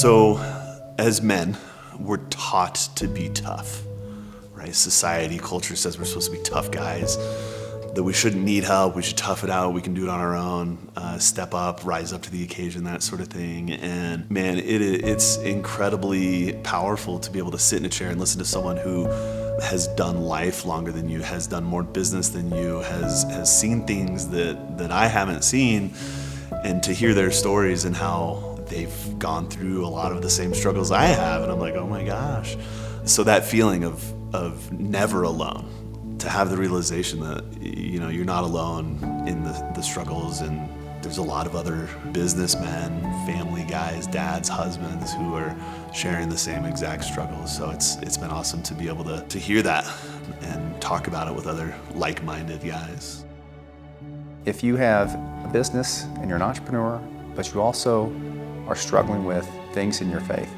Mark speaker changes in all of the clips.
Speaker 1: So, as men, we're taught to be tough, right? Society, culture says we're supposed to be tough guys, that we shouldn't need help, we should tough it out, we can do it on our own, step up, rise up to the occasion, that sort of thing. And man, it's incredibly powerful to be able to sit in a chair and listen to someone who has done life longer than you, has done more business than you, has seen things that I haven't seen, and to hear their stories and how they've gone through a lot of the same struggles I have. And I'm like, oh my gosh. So that feeling of never alone, to have the realization that, you know, you're not alone in the struggles, and there's a lot of other businessmen, family guys, dads, husbands who are sharing the same exact struggles. So it's been awesome to be able to hear that and talk about it with other like-minded guys.
Speaker 2: If you have a business and you're an entrepreneur, but you also are struggling with things in your faith,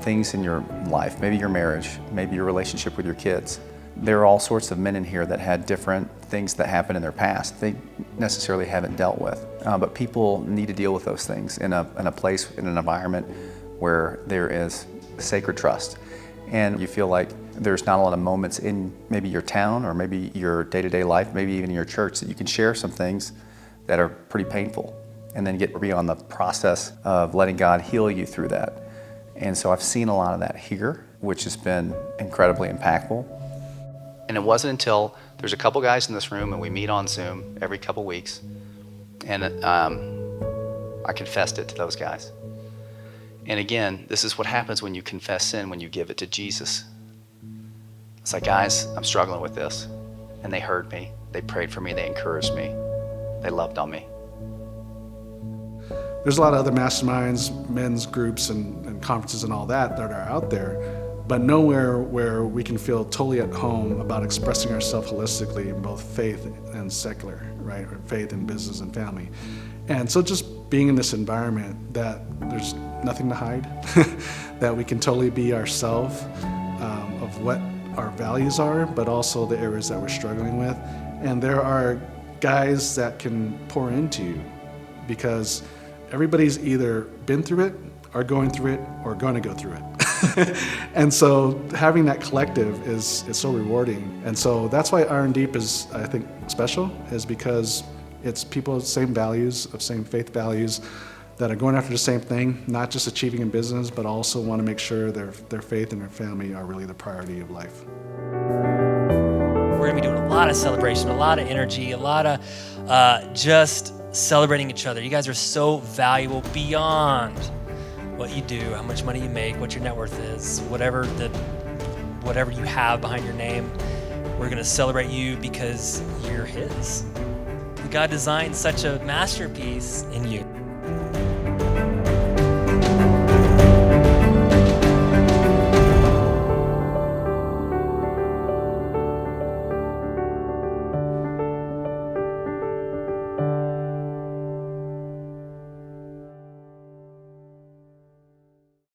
Speaker 2: things in your life, maybe your marriage, maybe your relationship with your kids. There are all sorts of men in here that had different things that happened in their past they necessarily haven't dealt with. But people need to deal with those things in a place, in an environment where there is sacred trust. And you feel like there's not a lot of moments in maybe your town or maybe your day-to-day life, maybe even in your church, that you can share some things that are pretty painful, and then get beyond the process of letting God heal you through that. And so I've seen a lot of that here, which has been incredibly impactful. And it wasn't until there's a couple guys in this room and we meet on Zoom every couple weeks, and I confessed it to those guys. And again, this is what happens when you confess sin, when you give it to Jesus. It's like, guys, I'm struggling with this. And they heard me, they prayed for me, they encouraged me, they loved on me.
Speaker 3: There's a lot of other masterminds, men's groups and conferences and all that are out there, but nowhere where we can feel totally at home about expressing ourselves holistically in both faith and secular, right? Or faith and business and family. And so just being in this environment that there's nothing to hide, that we can totally be ourselves, of what our values are, but also the areas that we're struggling with. And there are guys that can pour into you, because everybody's either been through it, or going through it, or going to go through it. And so having that collective is so rewarding. And so that's why Iron Deep is, I think, special, is because it's people with the same values, of same faith values, that are going after the same thing, not just achieving in business, but also want to make sure their faith and their family are really the priority of life.
Speaker 4: We're going to be doing a lot of celebration, a lot of energy, a lot of just celebrating each other. You guys are so valuable beyond what you do, how much money you make, what your net worth is, whatever you have behind your name. We're going to celebrate you because you're His. God designed such a masterpiece in you.